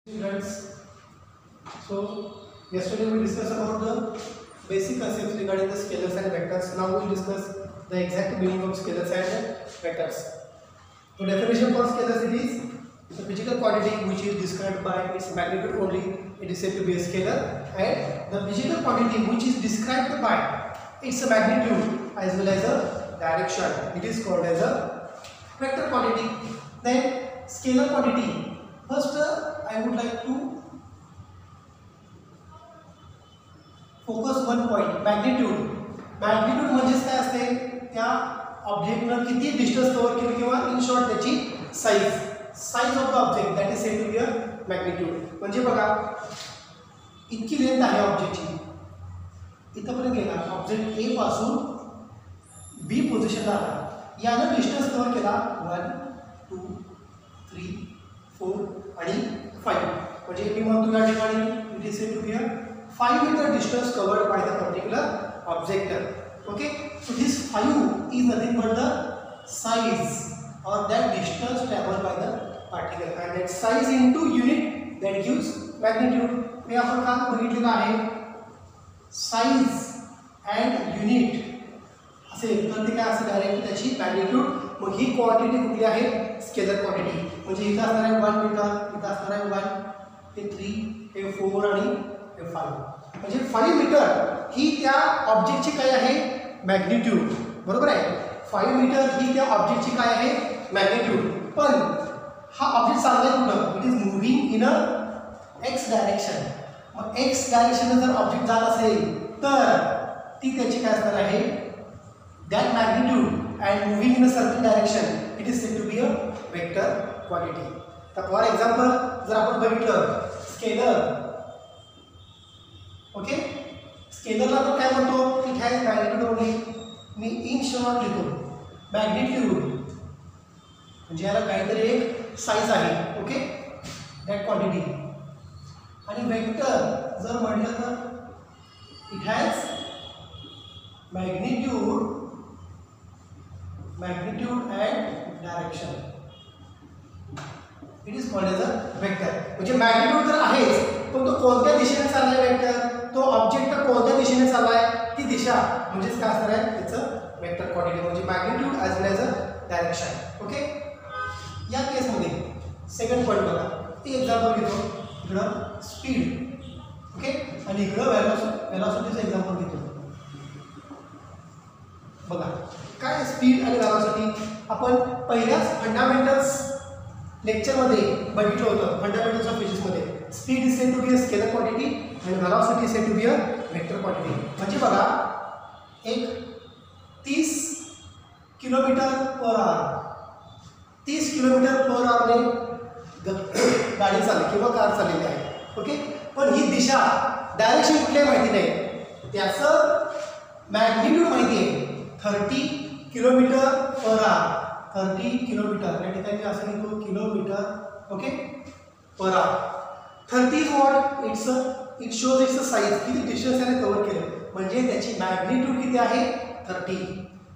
Students, so yesterday we discussed about the basic concepts regarding the scalars and vectors. Now we will discuss the exact meaning of scalars and vectors. The definition for scalars, it is the physical quantity which is described by its magnitude only, it is said to be a scalar, and the physical quantity which is described by its magnitude as well as a direction, it is called as a vector quantity. Then scalar quantity. First, I would like to focus one point, magnitude. Magnitude म्हणजे काय असते, त्या ऑब्जेक्टनं किती distance cover केली किंवा in short त्याची size of the object, that is said to be a magnitude. म्हणजे बघा, इतकी लेंथ आहे ऑब्जेक्टची, इथपर्यंत गेला ऑब्जेक्ट ए पासून बी पोझिशनला आला, यानं डिस्टन्स कव्हर केला 1 2 3 4 आणि 5. म्हणजे मी म्हणतो या ठिकाणी it is said to be a 5 metre distance covered by the particular object. Okay, so this 5 is nothing but the size or that distance traveled by the particle, and that size into unit that gives magnitude. हे आपण का बघितलेलं आहे, size and unit असेल तर ते काय असेल, डायरेक्ट त्याची मॅग्निट्यूड. मग ही क्वांटिटी कुठली आहे, स्केलर क्वांटिटी. म्हणजे इथं असणार आहे 1 मीटर, इथं असणार आहे 1, हे 3, हे 4 आणि हे 5. म्हणजे 5 मीटर ही त्या ऑब्जेक्टची काय आहे, मॅग्निट्यूड. बरोबर आहे, 5 मीटर ही त्या ऑब्जेक्टची काय आहे, मॅग्निट्यूड. पण हा ऑब्जेक्ट चाललाय कुठं, it is moving in a X direction. मग एक्स डायरेक्शन जर ऑब्जेक्ट जात असेल तर ती त्याची काय असणार आहे, that magnitude and moving in a certain direction, it is said to be a vector quantity. तर फॉर एक्झाम्पल जर आपण बघितलं स्केलर, ओके, स्केलरला आपण काय म्हणतो, इट हॅज मॅग्निट्यूड ओनली. मी इन शॉर्ट लिहितो मॅग्निट्यूड म्हणजे याला काहीतरी एक साइज आहे, ओके, दॅट क्वांटिटी. आणि वेक्टर जर म्हटलं तर it has magnitude and direction, it is called as a vector. म्हणजे मॅग्निट्यूड तर आहेच, पण तो कोणत्या दिशेने चाललाय वेक्टर, तो ऑब्जेक्ट कोणत्या दिशेने चाललाय ती दिशा म्हणजेच काय असणार आहे त्याचं वेक्टर क्वांटिटी. म्हणजे magnitude as well as a direction. Okay, या केसमध्ये सेकंड पॉईंट बघा, ते एक्झाम्पल घेतो, इकडं स्पीड, ओके, आणि इकडं व्हेलॉसिटीचं एक्झाम्पल घेतो. बघा काय स्पीड आणि व्हेलॉसिटी आपण पहिल्याच फंडामेंटल्स लेक्चरमध्ये बघितलं होतं. फंडामेंटल्स ऑफ फिजिक्समध्ये speed is said to be a scalar quantity आणि velocity is said to be a vector quantity. म्हणजे बघा, एक 30 किलोमीटर पर आवर, 30 किलोमीटर पर आवरने गाडी चालली किंवा कार चाललेली आहे, ओके. पण ही दिशा, डायरेक्शन कुठल्या माहिती नाही, त्याचं मॅग्निट्यूड माहिती आहे, 30 किलोमीटर पर आवर. 30 किलोमीटर या ठिकाणी असं लिहितो kilometre, okay, per hour. 30 what it shows it's size, किती डिस्टन्स त्याने कव्हर केलं, म्हणजे त्याची मॅग्निट्यूड किती आहे, 30.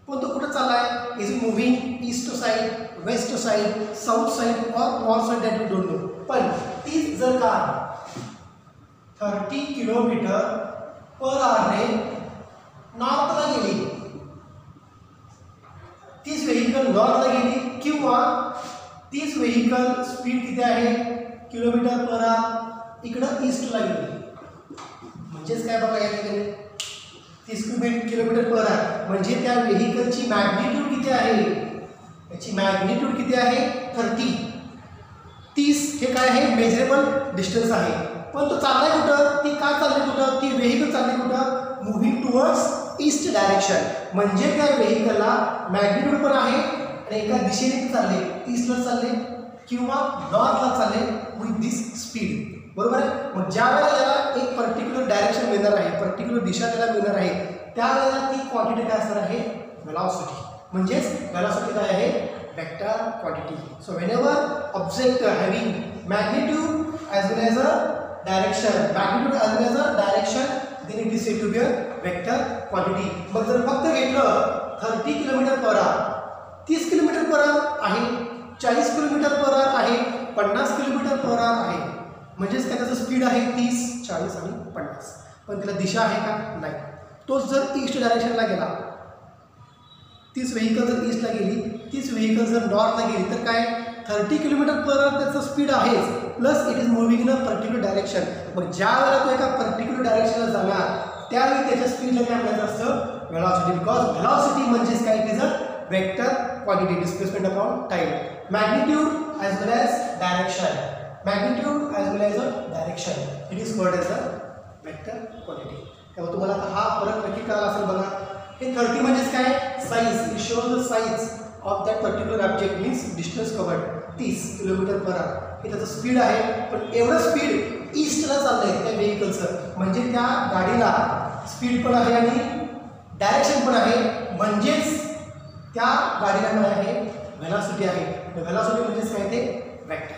पण तो कुठं चाललाय, is it moving east side, west side, south side और north side, that we don't know. पण तीच जर का 30 किलोमीटर पर आवरने नॉर्थला गेली, तीच व्हेकल नॉर्थला गेली, किंवा तीच व्हेकल स्पीड किती आहे, किलोमीटर पर आवर, इकडं ईस्टला गेली. म्हणजेच काय बघा, या ठिकाणी 30 किलोमीटर पर आवर म्हणजे त्या व्हेकलची मॅग्निट्यूड किती आहे, त्याची मॅग्निट्यूड किती आहे, 30. 30 हे काय आहे, मेजरेबल डिस्टन्स आहे. पण तो चाललाय कुठं, ती का चालली कुठं, ती व्हेकल चालली कुठं, मुव्हिंग टुवर्ड्स ईस्ट डायरेक्शन. म्हणजे त्या व्हेकलला मॅग्निट्यूड पण आहे आणि एका दिशेने चालले, ईस्टला चालले किंवा नॉर्थला चालले विथ दिस स्पीड. बरोबर आहे. मग ज्या वेळेला याला एक पर्टिक्युलर डायरेक्शन मिळणार आहे, पर्टिक्युलर दिशा त्याला मिळणार आहे, त्यावेळेला ती क्वांटिटी काय असणार आहे, व्हेलॉसिटी. म्हणजेच व्हेलॉसिटी काय आहे, vector quantity. So whenever object having magnitude as well as a direction, magnitude as well as a direction, then it is said to be a vector quantity. मग जर फक्त घेतलं 30 kilometre per hour, 30 kilometre per hour आहे, 40 kilometre per hour आहे, 50 kilometre per hour आहे, म्हणजेच काय त्याचं स्पीड आहे 30, 40 आणि 50, पण त्याला दिशा आहे का? नाही. तोच जर ईस्ट डायरेक्शनला गेला, तीच व्हेकल जर ईस्टला गेली, तीच व्हेकल जर नॉर्थला गेली, तर काय 30 km/h त्याचं स्पीड आहेच, plus it is moving in a particular direction. मग ज्या वेळेला तो एका पर्टिक्युलर डायरेक्शनला जाणार त्यावेळी त्याच्या स्पीडला काय म्हणायचं असतं? व्हेलॉसिटी. बिकॉज व्हेलॉसिटी म्हणजेच काय? It is a vector quantity, displacement upon time. Magnitude as well as direction, magnitude as well as a direction, it is called as a vector quantity. त्यामुळे तुम्हाला आता हा फरक नक्की कळाला असेल बघा. हे 30 म्हणजेच काय? Size. It shows the size of that particular object, means distance covered 30 km/h. हे त्याचं स्पीड आहे, पण एवढं स्पीड ईस्टला चाललंय त्या व्हेकलचं, म्हणजे त्या गाडीला स्पीड पण आहे आणि डायरेक्शन पण आहे, म्हणजेच त्या गाडीला काय आहे? व्हेलॉसिटी आहे. व्हेलॉसिटी म्हणजेच काय? ते vector.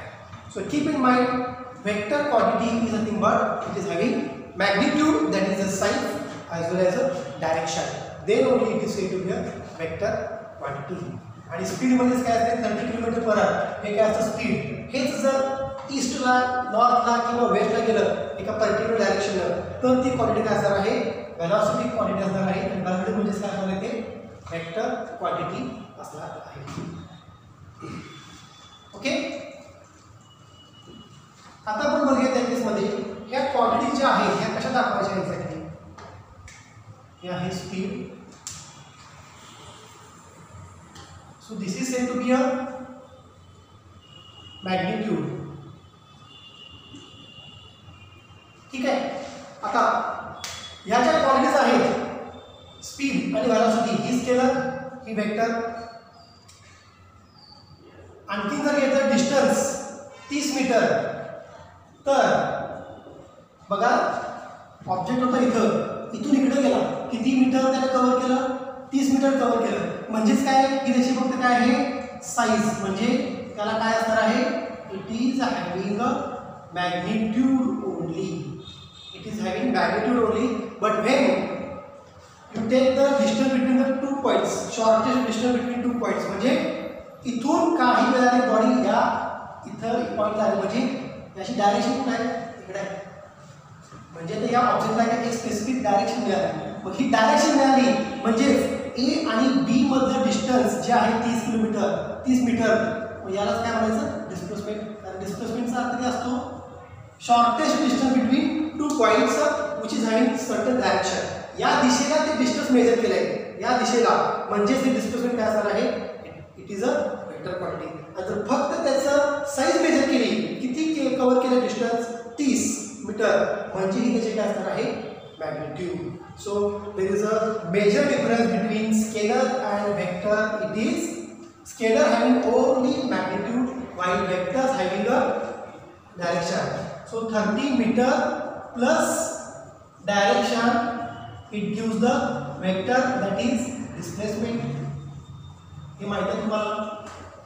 So keep in mind, vector quantity is nothing but it is having magnitude, that is a size, as well as a direction. Then only it is said to be a vector quantity. आणि speed म्हणजेच काय असते? 30 km/h. हे काय असतं? Speed. हेच जर ईस्टला, नॉर्थला किंवा वेस्टला गेलं एका पर्टिक्युलर डायरेक्शनला, तर ती क्वांटिटी काय असणार आहे? व्हेलॉसिटी क्वांटिटी असणार आहे. आणि व्हेलॉसिटी म्हणजेच काय असणार आहे? ते वेक्टर क्वांटिटी असणार आहे. ओके. आता आपण बघूया त्या केसमध्ये ह्या क्वांटिटी ज्या आहेत ह्या कशा दाखवायच्या एक्झॅक्टली. हे आहे speed. So this is said to be a magnitude. ठीक आहे. आता ह्या ज्या क्वांटिटीज आहेत, स्पीड आणि व्हेलॉसिटी, ही स्केलर, ही वेक्टर. आणखी जर घेतलं डिस्टन्स 30 मीटर, तर बघा ऑब्जेक्ट होता इथं, इथून इकडे गेला, किती मीटर त्याने कव्हर केलं? 30 मीटर कव्हर केलं. म्हणजेच काय? की त्याची फक्त काय आहे? साईज. म्हणजे त्याला काय असणार आहे? It is having a magnitude only. It is having magnitude only. But when you take the distance between the 2 points, shortest distance between 2 points, म्हणजे इथून काही वेळाने बॉडी या इथं पॉईंट आले, म्हणजे याची डायरेक्शन कुठे आहे? इकडे आहे. म्हणजे तर या ऑब्जेक्टला एक स्पेसिफिक डायरेक्शन मिळाली. मग ही डायरेक्शन मिळाली म्हणजे ए आणि बी मधलं डिस्टन्स जे आहे 30 मीटर, यालाच काय म्हणायचं? डिस्प्लेसमेंट. कारण डिस्प्लेसमेंटचा अर्थ काय असतो? Shortest distance between 2 points which is having certain direction. या दिशेला ते डिस्टन्स मेजर केलं आहे, या दिशेला, म्हणजेच ते डिस्प्लेसमेंट काय असणार आहे? It is a vector quantity. आणि जर फक्त त्याचं साईज मेजर केली, किती कव्हर केलं डिस्टन्स? 30 मीटर, म्हणजे ही त्याची काय असणार आहे? magnitude. So there is a major difference between scalar and vector. It is scalar having only magnitude while vectors having a direction. So 30 meter plus direction, it gives the vector, that is displacement. हे माहिती आहे तुम्हाला.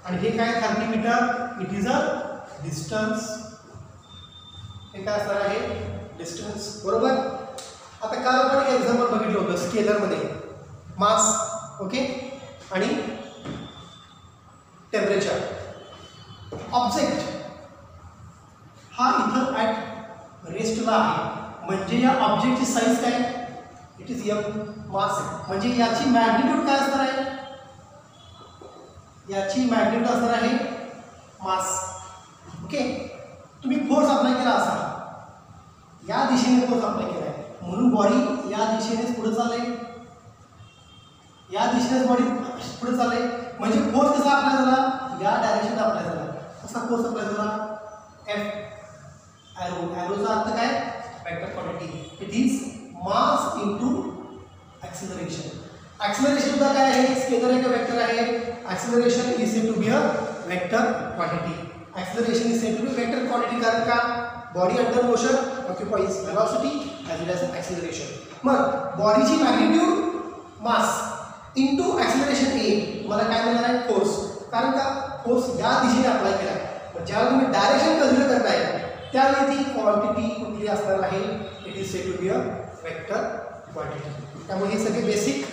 आणि हे काय? 30 metre, it is a distance. हे काय असणार आहे? डिस्टन्स. बरोबर. आता काल आपण एक एक्झाम्पल बघितलं होतं स्केलरमध्ये, मास, ओके, आणि टेम्परेचर. ऑब्जेक्ट हा इथं ॲट रेस्टला आहे, म्हणजे या ऑब्जेक्टची साईज काय? इट इज एम, मास. म्हणजे याची मॅग्निट्यूड काय असणार आहे? याची मॅग्निट्यूड असणार आहे मास. ओके. तुम्ही फोर्स अप्लाय केला असा, या दिशेने फोर्स अप्लाय केला आहे, म्हणून बॉडी या दिशेनेच पुढे चालले, या दिशेनेच बॉडी पुढे चालले. म्हणजे फोर्स कसा अप्लाय झाला? या डायरेक्शनला अप्लाय झाला. कसा फोर्स अप्लाय झाला? F, arrow. ॲरोचा अर्थ काय? Vector quantity. It is mass into acceleration. Acceleration सुद्धा काय आहे? स्केलर आहे का वेक्टर आहे? Acceleration is said to be a vector quantity. Acceleration is said to be vector quantity, कारण का? Body under motion occupies velocity as well as acceleration. मग बॉडीची magnitude mass into acceleration A, मला काय मिळणार आहे? फोर्स. कारण का? फोर्स या दिशेने अप्लाय केला आहे. ज्यावेळी तुम्ही डायरेक्शन कन्सिडर करताय त्यावेळी ती क्वांटिटी कुठली असणार आहे? It is said to be a vector quantity. त्यामुळे हे सगळे बेसिक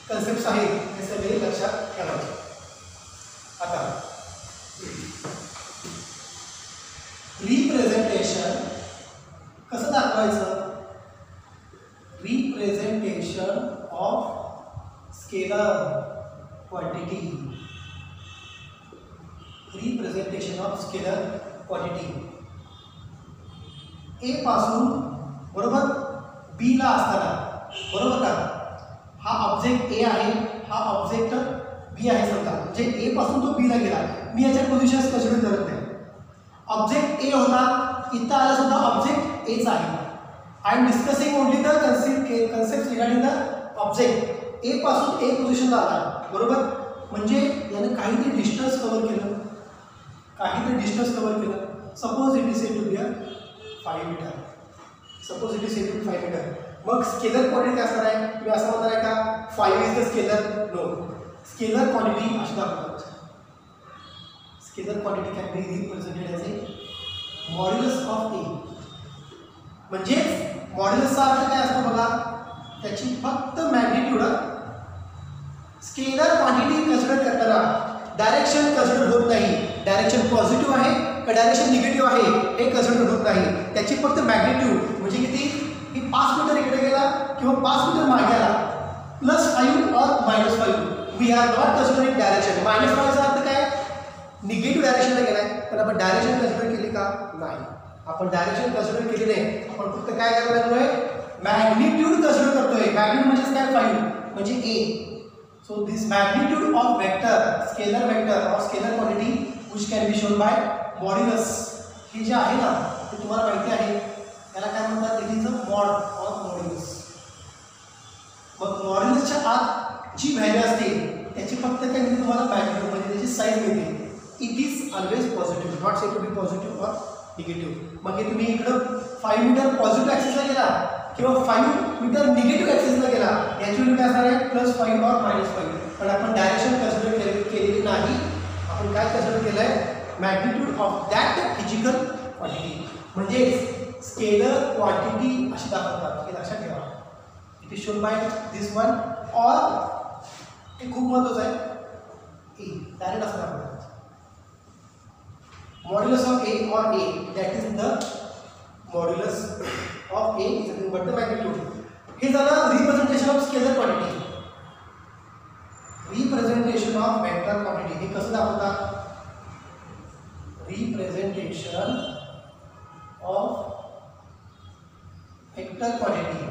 कन्सेप्ट्स आहेत, हे सगळे लक्षात ठेवायचे. आता रिप्रेझेंटेशन ए पासून बरोबर बी ला असताना, बरोबर का, हा ऑब्जेक्ट ए आहे, हा ऑब्जेक्ट बी आहे समजा, म्हणजे ए पासून तो बी ला गेला, मी याच्या पोझिशन्स कन्सिडर करत नाही. ऑब्जेक्ट ए होता, इथं आला सुद्धा ऑब्जेक्ट एच आहे. I am discussing only the concept regarding the object. A पासून ए पोझिशनला आला, बरोबर, म्हणजे यानं काहीतरी डिस्टन्स कव्हर केलं, काहीतरी डिस्टन्स कव्हर केलं. Suppose it is said to be a 5 metre, suppose it is said to 5 metre. मग स्केलर क्वांटिटी असणार आहे, तुम्ही असं म्हणणार आहे का 5 is the scalar? No, scalar quantity अशी दाखवतात. Scalar quantity can be represented as a modulus of A. म्हणजेच मॉड्युलसचा अर्थ काय असतो बघा, त्याची फक्त मॅग्निट्यूड. स्केलर क्वांटिटी कन्सिडर करताना डायरेक्शन कन्सिडर होत नाही, डायरेक्शन पॉझिटिव्ह आहे का डायरेक्शन निगेटिव्ह आहे हे कन्सिडर होत नाही. त्याची फक्त मॅग्निट्यूड म्हणजे किती, की 5 मीटर इकडे गेला किंवा 5 मीटर मागे आला, +5 और -5. We are not considering direction. -5 चा अर्थ काय, निगेटिव्ह डायरेक्शनला गेलाय, पण आपण डायरेक्शन कन्सिडर केली का? नाही, आपण डायरेक्शन कन्सिडर केली नाही. आपण फक्त काय करतोय, मॅग्निट्यूड कन्सिडर करतोय. मॅग्निट्यूड म्हणजे काय, 5 म्हणजे A. So this magnitude of vector, scalar vector और scalar quantity which can be shown by modulus. हे जे आहे ना ते तुम्हाला माहिती आहे, त्याला काय म्हणतात, it is a mod of modulus. मग मॉड्युलसच्या आत जी व्हॅल्यू असते त्याची फक्त काय मिळते तुम्हाला, मॅग्निट्यूड म्हणजे त्याची साईज मिळते. It is always positive, not said to be positive और निगेटिव्ह. मग हे तुम्ही इकडं 5 मीटर पॉझिटिव्ह ॲक्सिसला गेला किंवा 5 मीटर निगेटिव्ह ॲक्सिसला गेला, याची व्हॅल्यू काय असणार आहे, +5 और -5. पण आपण डायरेक्शन कन्सिडर केलेली नाही, आपण काय कन्सिडर केलं आहे, magnitude of that physical quantity. म्हणजे स्केलर क्वांटिटी अशी दाखवतात, हे लक्षात ठेवा. It is shown by this one और हे खूप महत्त्वाचं आहे, ए डायरेक्ट असं दाखवतात. मॉड्युलस ऑफ ए और A, that is the modulus of A is nothing but the magnitude. हे झालं representation of scalar quantity. Representation of vector quantity हे कसं दाखवतात, representation of vector quantity.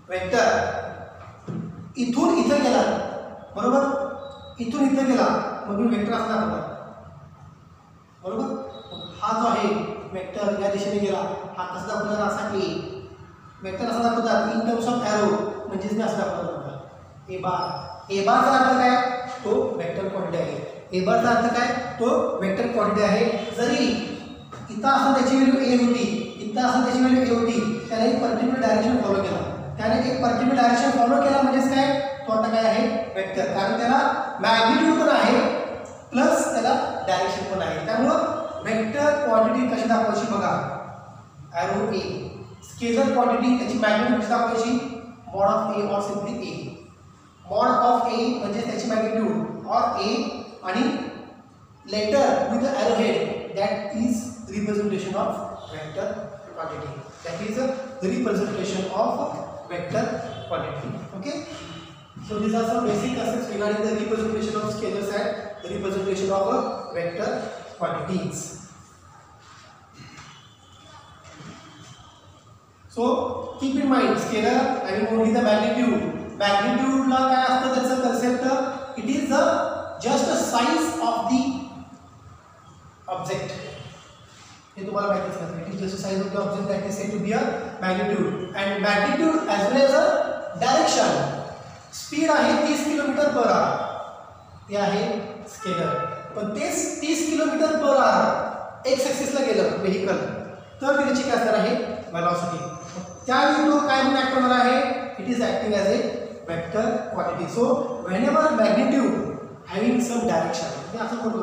Vector इथून इथं गेला, बरोबर, इथून इथं गेला, मग मी वेक्टर असं दाखवतात, बरोबर. हा जो आहे वेक्टर या दिशेने गेला, हा कसा दाखवणार, असा ए. वेक्टर असा दाखवतात इन टर्म्स ऑफ एरो, म्हणजेच मी असं दाखवतात ए बार. ए बारचा अर्थ काय, तो वेक्टर क्वांटिटी आहे. ए बारचा अर्थ काय, तो वेक्टर क्वांटिटी आहे. जरी इथं असं त्याची व्हॅल्यू ए होती, इथं असं त्याची व्हॅल्यू ए होती, त्याने एक पर्टिक्युलर डायरेक्शन फॉलो केला. त्याने एक पर्टिक्युलर डायरेक्शन फॉलो केला म्हणजेच काय, तो आता काय आहे, वेक्टर. कारण त्याला मॅग्निट्यूड पण आहे प्लस त्याला डायरेक्शन पण आहे. त्यामुळं वेक्टर क्वांटिटी कशी दाखवायची बघा, एरो ए. स्केलर क्वांटिटी त्याची मॅग्निट्यूड कशी दाखवायची, मॉड ऑफ ए और simply A. Mod of A म्हणजे त्याची मॅग्निट्यूड और ए आणि letter with arrow head, that is representation of vector quantity. That is representation of vector quantity. Okay, so these are some basic concepts regarding the representation of scalars and the representation of vector quantities. So keep in mind, scalar having only the magnitude. Magnitude ला काय असतं त्याचं concept, it is just a size of the object. हे तुम्हाला माहितीच आहे, it is just a size of the object that is said to be a magnitude. And magnitude as well as a direction. Speed आहे 30 km/h, ते आहे scalar. पण तेच 30 km/h x ॲक्सिसला गेलं व्हेकल, तर त्याची काय असणार आहे, वेलॉसिटी. त्यावेळी तो काय म्हणून ऍक्ट होणार आहे, it is acting as a vector quantity. So whenever magnitude having some direction, मी असं म्हणतो,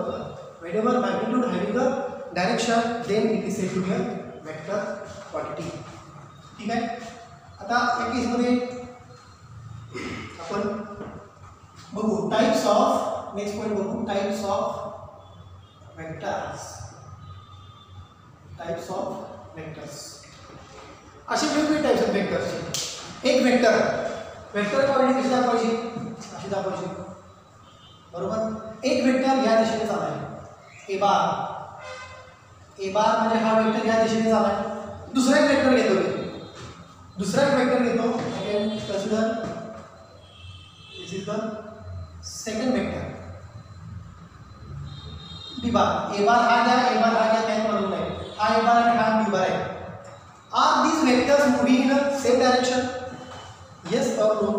whenever magnitude having a direction, then it is said to be a vector quantity. ठीक आहे. आता या केसमध्ये आपण बघू टाइप्स ऑफ, नेक्स्ट पॉइंट बघू, types of vectors. Types of vectors, असे वेगवेगळे टाइप्स ऑफ वेक्टर्सचे. एक वेक्टर, वेक्टर क्वांटिटी कशी दाखवायची, अशी दाखवायची, बरोबर. एक वेक्टर या दिशेने चालला आहे, ए बार, ए बार म्हणजे हा वेक्टर या दिशेने झालाय. दुसरा एक वेक्टर घेतो मी. दुसरा एक वेक्टर घेतो. Again consider this is the second vector. B bar. A bar हा घ्या, ए बार हा घ्या, काही प्रॉब्लेम नाही. हा ए बार आणि हा बी बार आहे. Are these vectors moving in a same direction? Yes और नो?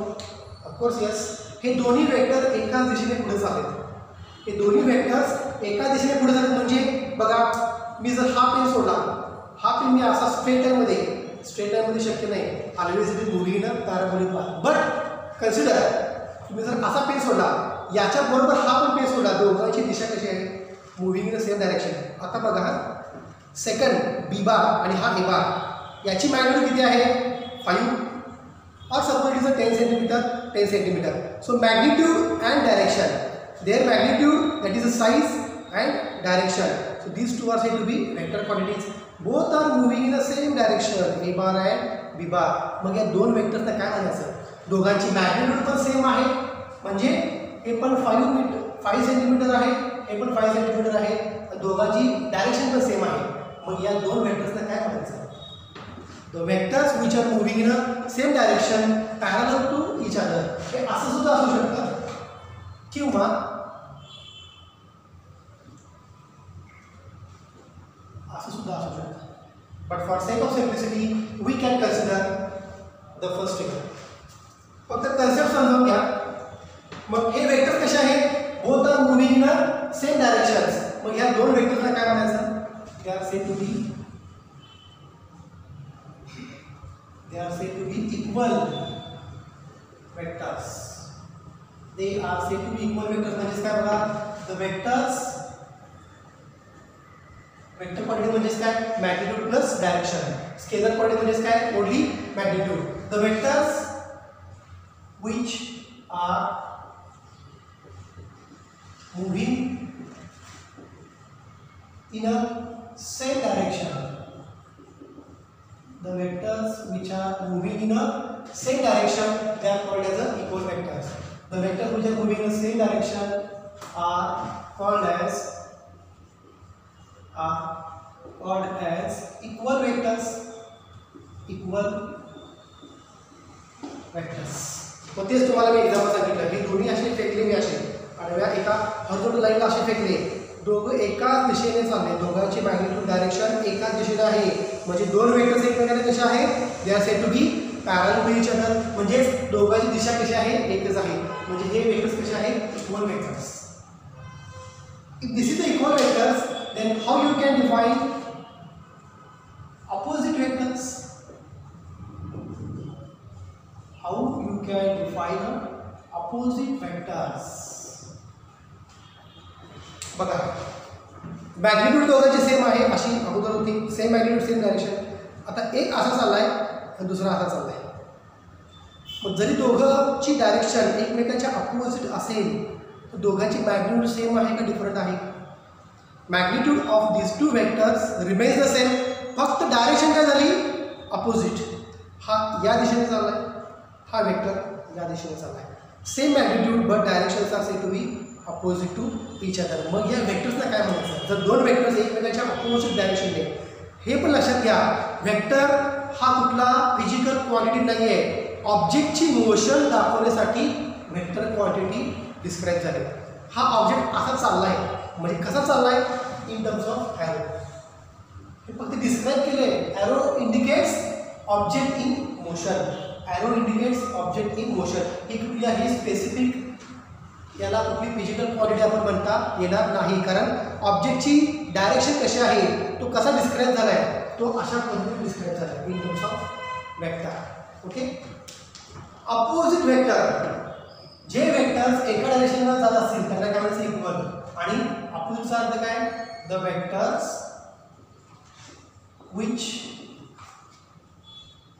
Of course yes. हे दोन्ही वेक्टर एकाच दिशेने पुढे चालतात. हे दोन्ही वेक्टर्स एका दिशेने पुढे जातात. म्हणजे बघा, मी जर हा पेन सोडला, हा पेन मी असा स्ट्रेट लाईनमध्ये शक्य नाही. Always it is moving in a parabolic path. But consider, तुम्ही जर असा पेन सोडला, याच्या बरोबर हा पण पेन सोडला, दोघांची दिशा कशी आहे? Moving in a same direction. आता बघा, सेकंड बी बार आणि हा ए बार, याची मॅग्निट्यूड किती आहे? 5. और suppose it is a 10 centimeter, 10 centimeter. So magnitude and direction, their magnitude, that is the size and direction. So these two are said to be vector quantities. Both are moving in the same direction, A bar and B bar. मग या दोन वेक्टर्सना काय म्हणायचं? दोघांची magnitude पण same आहे, म्हणजे हे पण 5 सेंटीमीटर आहे, हे पण 5 सेंटीमीटर आहे. दोघांची डायरेक्शन पण सेम आहे. मग या दोन वेक्टर्सना काय म्हणायचं? The vectors which are moving in a same direction parallel to each other. हे असं सुद्धा असू शकतं, किंवा असं सुद्धा असू शकतं. But for sake of simplicity, we can consider the first figure. फक्त कन्सेप्ट समजून घ्या. मग हे वेक्टर कसे आहेत? Both are moving in a same directions. मग ह्या दोन वेक्टर्सना काय म्हणायचं? They are said to be equal vectors. They are said to be equal vectors. म्हणजे काय बघा, the vectors, वेक्टर क्वांटिटी म्हणजे काय? Magnitude plus direction. Scalar quantity म्हणजे काय? Only magnitude. The vectors which are moving in a same direction. The vectors which are moving in a same direction, they are called as equal vectors. The vectors which are moving in the same direction are called as equal vectors. Equal vectors. मग तेच तुम्हाला मी example सांगितलं. हे दोन्ही असे फेकले, मी असे आडव्या एका हॉरिझॉन्टल लाईनला असे फेकले. दोघं एकाच दिशेने चालले, दोघांची मॅग्निट्यूड डायरेक्शन एकाच दिशेने आहे. म्हणजे दोन वेक्टर्स एकमेकांना कशा आहेत? They are said to be parallel to each other. म्हणजे दोघांची दिशा कशी आहे? एकच आहे. म्हणजे हे वेक्टर्स कसे आहेत? Equal vectors. If this is the equal vectors, then how you can define opposite vectors? How you can define opposite vectors? बघा, मॅग्निट्यूड दोघांची सेम आहे, अशी अगोदर होती. Same magnitude, same direction. आता एक असा चाललाय आणि दुसरा असा चाललाय. मग जरी दोघांची डायरेक्शन एकमेकांच्या अपोजिट असेल, तर दोघांची मॅग्निट्यूड सेम आहे का डिफरंट आहे? Magnitude of this two vectors remains the same. फक्त डायरेक्शन काय झाली? अपोजिट. हा या दिशेने चाललाय, हा वेक्टर या दिशेने चाललाय. Same magnitude but directions are said to be opposite to each other. मग या वेक्टर्सना काय म्हणायचं? जर दोन वेक्टर्स एकमेकांच्या अपोजिट डायरेक्शनने, हे पण लक्षात घ्या, वेक्टर हा कुठला फिजिकल क्वांटिटी नाही आहे. ऑब्जेक्टची मोशन दाखवण्यासाठी वेक्टर क्वांटिटी डिस्क्राईब झाले. हा ऑब्जेक्ट असा चाललाय, म्हणजे कसा चाललाय? In terms of arrow. हे फक्त डिस्क्राईब केले. Arrow indicates object in motion. Arrow indicates object in motion. ही कुठल्याही स्पेसिफिक, याला कुठली फिजिकल क्वांटिटी आपण म्हणता येणार नाही, कारण ऑब्जेक्टची डायरेक्शन कशी आहे, तो कसा डिस्क्राईब झाला आहे, तो अशा पद्धतीने डिस्क्राईब झाला आहे in terms of vector. Okay. Opposite vector, जे वेक्टर्स एका डायरेक्शनला जात असतील त्यांना काय म्हणायचं? इक्वल. आणि अपोजिटचा अर्थ काय? The vectors which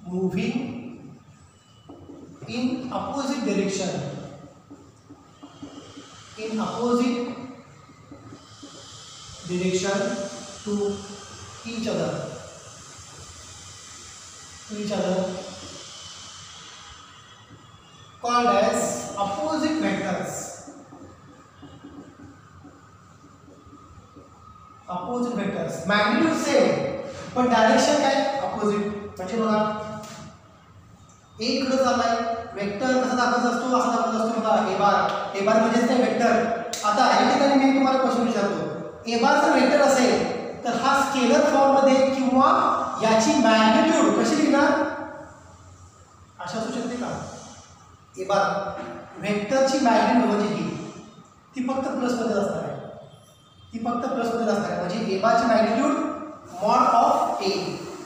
moving in opposite direction, in opposite direction to each other, called as opposite vectors. Opposite vectors magnitude same पण डायरेक्शन काय अपोजिट. म्हणजे बघा ए कडे चाललाय वेक्टर कसा दाखवायचा असतो असा दाखवायचा असतो बघा ए बार म्हणजेच काय वेक्टर. आता या ठिकाणी मी तुम्हाला क्वेश्चन विचारतो ए बार जर वेक्टर असेल तर हा स्केलर फॉर्म मध्ये किंवा याची मॅग्निट्यूड कशी लिहिणार अशा असू शकते का. ए बार वेक्टरची मॅग्निट्यूड म्हणजे ही ती फक्त प्लस मध्ये असणार आहे. ती फक्त प्लस मध्ये असणार आहे. म्हणजे ए बारची magnitude mod of A.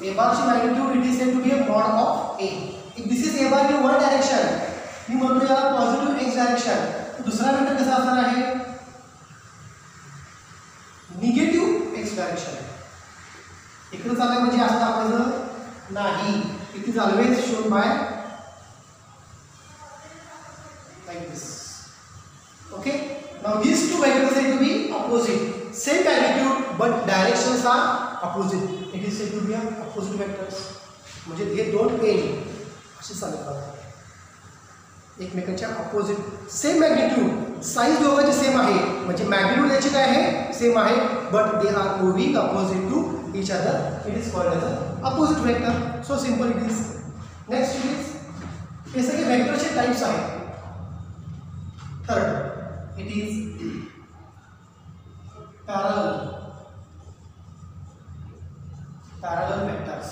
A बारची magnitude it is said to be a mod of A. If this is A bar in one direction मी म्हणतो याला पॉझिटिव्ह एक्स डायरेक्शन. दुसरा वेक्टर कसा असणार आहे निगेटिव्ह एक्स डायरेक्शन. इकडे चाललंय म्हणजे असं दाखवायचं नाही. It is always shown by like this. Okay, now these two vectors are said to be opposite, same magnitude but directions are opposite. It is said to be opposite vectors. म्हणजे हे दोन pen असे चालतात एकमेकांच्या opposite same magnitude size दोघांची same आहे म्हणजे magnitude याची काय आहे सेम आहे but they are moving opposite to each other. It is called as opposite vector. So simple it is. Next it is हे सगळे वेक्टरचे टाइप्स आहेत. Third, it is parallel vectors.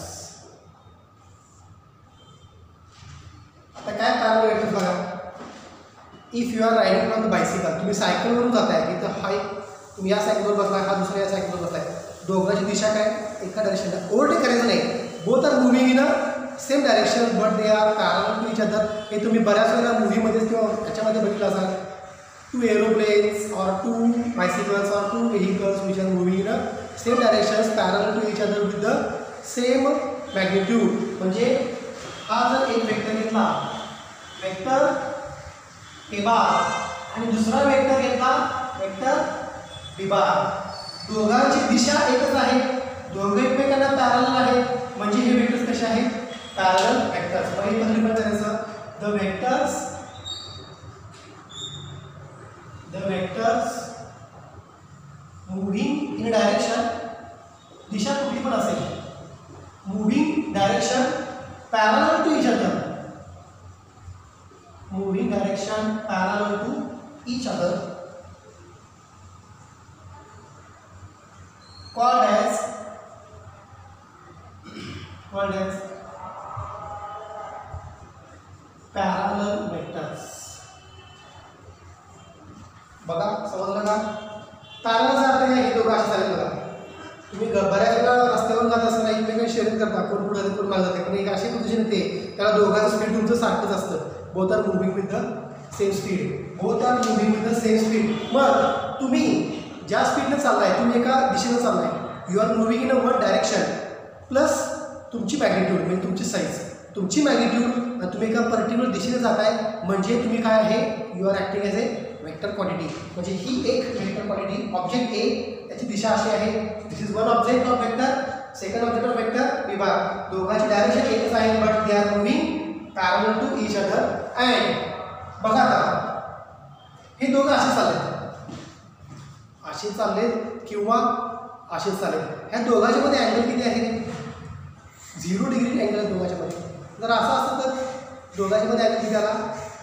आता काय पॅरलल वेक्टर्स बघा. If you are riding on the bicycle तुम्ही सायकलवरून जाताय की तर हा तुम्ही या सायकलवर बसलाय हा दुसऱ्या या सायकलवर बसलाय दोघांची दिशा काय एका डायरेक्शनला. ओव्हरटेक करायचं नाही. Both are moving in a same direction but they are parallel to each other. हे तुम्ही बऱ्याच वेळेला मूव्हीमध्ये किंवा त्याच्यामध्ये बघितलं असाल. टू एरोप्लेन्स और टू बायसिकल्स और two vehicles which are moving in a same directions parallel to each other with the same magnitude. म्हणजे हा जर एक वेक्टर घेतला वेक्टर ए बार आणि दुसरा वेक्टर घेतला वेक्टर बी बार दोघांची दिशा एकच आहे दोघे एकमेकांना पॅरलल आहेत म्हणजे हे वेक्टर्स कसे आहेत पॅरलल वेक्टर्स. पहिले कसं रिप्रेझेंट करायचं the vectors moving in a direction दिशा कुठली पण असेल moving direction parallel to each other moving direction parallel to each other called as parallel vectors. बघा समजलं का. पॅरललचा अर्थ काय हे दोघं असे झाले बघा. तुम्ही बऱ्याच वेळा रस्त्यावर जात असताना एकमेकांना शेअरिंग करता कोण पुढे जाते कोण मागे जाते पण एक अशी पोझिशन येते त्याला दोघांचं स्पीड तुमचं सारखंच असतं. Both are moving with the same speed. मग तुम्ही ज्या स्पीडने चाललाय तुम्ही एका दिशेने चाललाय you are moving in a one direction plus तुमची मॅग्निट्यूड म्हणजे तुमची साईज तुमची मॅग्निट्यूड तुम्ही एका पर्टिक्युलर दिशेने जाताय म्हणजे तुम्ही काय आहे you are acting as a vector quantity. म्हणजे ही एक वेक्टर क्वांटिटी ऑब्जेक्ट ए त्याची दिशा अशी आहे this is one object of vector second object of vector B bar दोघांची डायरेक्शन एकच आहे but they are moving parallel to each other. And बघा आता हे दोघं असे चाललेत किंवा असेच चाललेत. ह्या दोघांच्या मध्ये अँगल किती आहे 0 डिग्री अँगल दोघांच्या मध्ये. जर असं असतं तर दोघांच्या मध्ये अँगल किती आला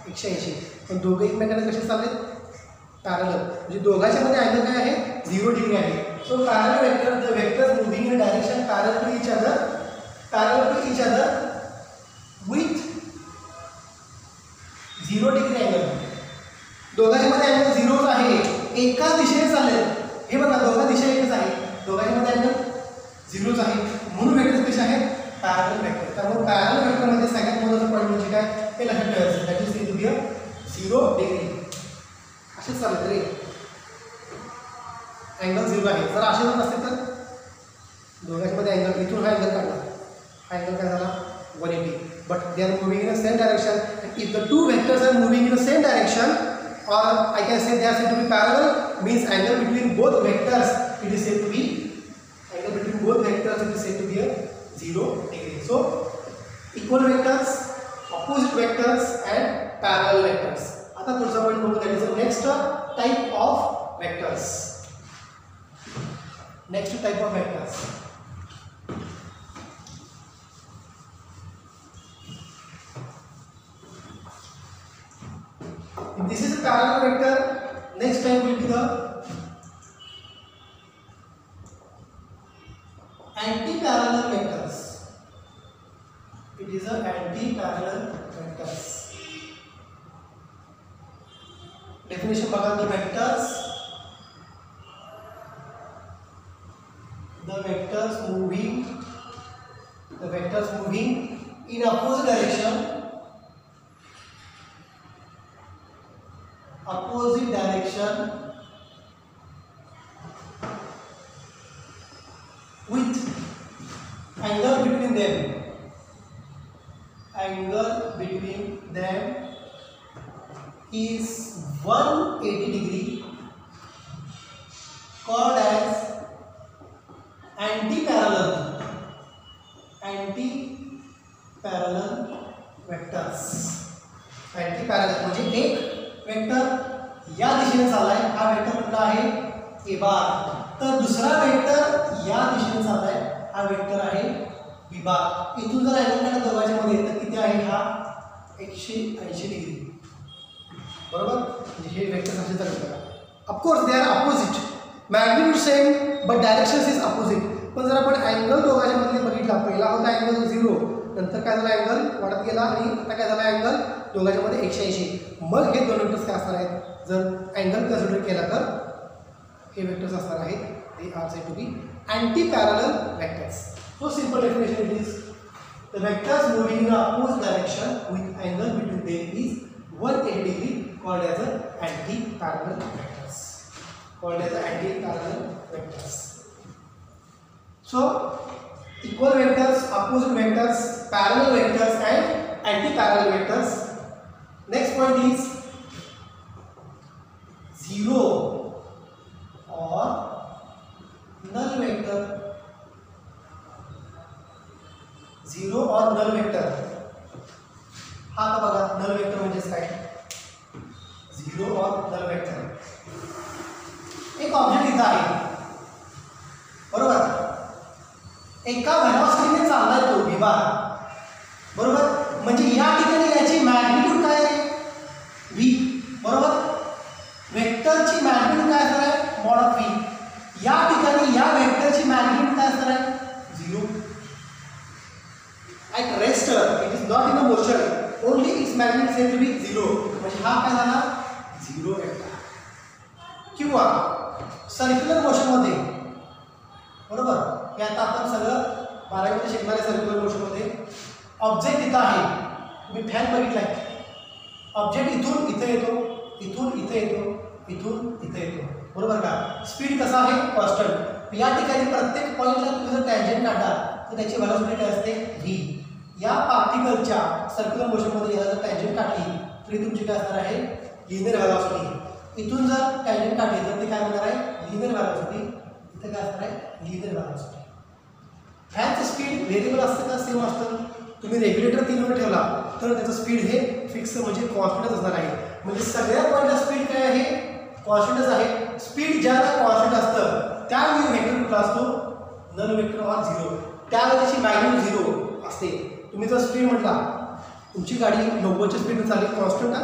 180 पण दोघं एकमेकांना कसे चाललेत पॅरलल म्हणजे दोघांच्या मध्ये अँगल काय आहे 0 डिग्री आहे. So parallel vector the vectors moving in direction parallel to each other with 0 degree angle. दोघांच्या मध्ये अँगल 0 आहे एकाच दिशेने चाललेत. हे बघा दोघा दिशा एकच आहे दोघांच्या मध्ये अँगल 0 आहे म्हणून वेक्टर्स कसे आहेत पॅरलल वेक्टर. त्यामुळे पॅरलल वेक्टर मध्ये सगळ्यात महत्त्वाचं पॉईंट म्हणजे काय हे लक्षात ठेवायचं that is to be 0 degree. असेच चालत रे अँगल 0 आहे. जर असे होत असते तर दोघांच्या मध्ये अँगल इथून हा अँगल काढला हा अँगल काय झाला 180 but they are moving in a same direction. If the two vectors are moving in a same direction or I can say they are said to be parallel means angle between both vectors it is said to be angle between both vectors it is said to be a 0 degree. So equal vectors opposite vectors and parallel vectors. आता पुढचा point बघू that is the next type of vectors. Next next type of vectors. If this is a parallel vector, next type will be the anti-parallel vectors. It is a anti-parallel vectors. Definition बघा, the vectors moving in opposite direction with angle between them is 180 degree, called as anti-parallel vectors. anti-parallel म्हणजे एक vector या दिशेने चाललाय, हा vector कुठला आहे ए बार, तर दुसरा वेक्टर या दिशेने चाललाय, हा वेक्टर आहे बी बार. इथून जर अँगल काढला दोघांच्यामध्ये तर किती आहे, हा 180 डिग्री, बरोबर. म्हणजे हे वेक्टर असे चालतात. Of course they are opposite, magnitude same but directions is opposite. पण जर आपण अँगल दोघांच्या मध्ये बघितला, पहिला होता अँगल 0, नंतर काय झाला अँगल वाढत गेला आणि आता काय झाला अँगल दोघांच्या मध्ये 180. मग हे दोन वेक्टर्स काय असणार आहेत, जर अँगल कन्सिडर केला तर हे वेक्टर्स असणार आहेत, they are said to be anti parallel vectors. So simple definition it is the vectors moving in opposite direction with angle between them is 180 degree, called as anti-parallel vectors. So equal vectors, opposite vectors, parallel vectors and anti-parallel vectors. Next point is zero or null vector. Zero or null vector. हा आता बघा null vector म्हणजे काय, zero और null vector. एक object इथं आहे, बरोबर, एका व्हेलॉसिटीने चाललाय तो बी बार, बरोबर. म्हणजे या ठिकाणी याची मॅग्निट्यूड काय आहे, व्ही, बरोबर. वेक्टरची मॅग्निट्यूड काय असणार आहे, मॉड ऑफ व्ही. या ठिकाणी या वेक्टरची मॅग्निट्यूड काय असणार आहे, 0. At rest it is not in a motion, only its magnitude said to be 0. म्हणजे हा काय झाला, 0 वेक्टर. किंवा सर्क्युलर मोशन मध्ये, बरोबर, हे आता आपण सगळं 12वी मध्ये शिकणारे. सर्क्युलर मोशन मध्ये ऑब्जेक्ट इथं आहे, तुम्ही फॅन बघितलाय, ऑब्जेक्ट इथून इथे येतो, इथून इथे येतो, इथून इथे येतो, बरोबर का. स्पीड कसा आहे, कॉन्स्टंट. या ठिकाणी प्रत्येक पॉईंटला तुम्ही जर टँजंट काढला तर त्याची व्हेलॉसिटी काय असते, व्ही. या पार्टिकलच्या सर्क्युलर मोशन मध्ये याला जर टँजंट काढली तरी तुमची काय असणार आहे, लिनियर व्हेलॉसिटी. इथून जर टँजंट काढली तर ते काय होणार आहे, लिनियर व्हेलॉसिटी. इथे काय असणार आहे, लिनियर व्हेलॉसिटी. फॅनचं स्पीड व्हेरिएबल असतं का, सेम असतं. तुम्ही रेग्युलेटर 3 वर ठेवला तर त्याचं स्पीड हे फिक्स म्हणजे कॉन्स्टंटच असणार आहे. म्हणजे सगळ्या पॉईंटला स्पीड काय आहे, कॉन्स्टंटच आहे. स्पीड ज्याला कॉन्स्टंट असतं त्यावेळी वेक्टर कुठला असतो, नल वेक्टर ऑर 0. त्यावेळी त्याची मॅग्निट्यूड 0 असते. तुम्ही जर स्पीड म्हटला, तुमची गाडी 90च्या स्पीडने चालली, कॉन्स्टंट का,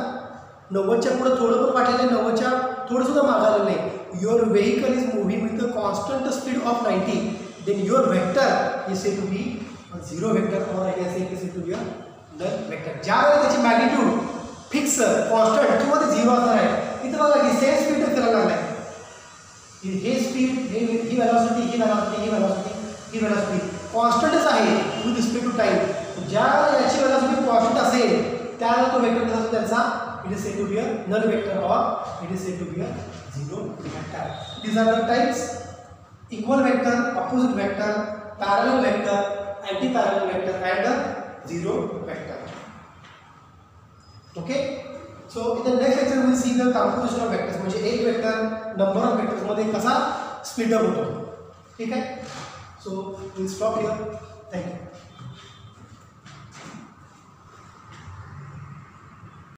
90च्या पुढे थोडं पण वाटलेलं नाही, 90च्या थोडं सुद्धा मागायला नाही. Your vehicle is moving with the constant speed of 90, then your vector is said to be 0 vector और I can say it is said to be a null vector. ज्यावेळी त्याची मॅग्निट्यूड फिक्स कॉन्स्टंट किंवा ते 0 असणार आहे. इथं बघा की सेम स्पीड फिरायला लागलाय, हे स्पीड, ही व्हेलॉसिटी, ही व्हेलॉसिटी, ही व्हेलॉसिटी, ही व्हेलॉसिटी कॉन्स्टंटच आहे विथ रिस्पेक्ट टू टाइम. ज्या याची व्हेलॉसिटी कॉन्स्टंट असेल त्यावेळेला तो वेक्टर कसा असतो त्यांचा, it is said to be a null vector or it is said to be a 0 vector. These are the types: equal vector, opposite vector, parallel vector, anti-parallel vector and a 0 vector. Okay? So in the next lecture we will see the composition of vectors. म्हणजे एक vector number of vectors मध्ये कसा split up होतो. ठीक आहे? So we will stop here. Thank you.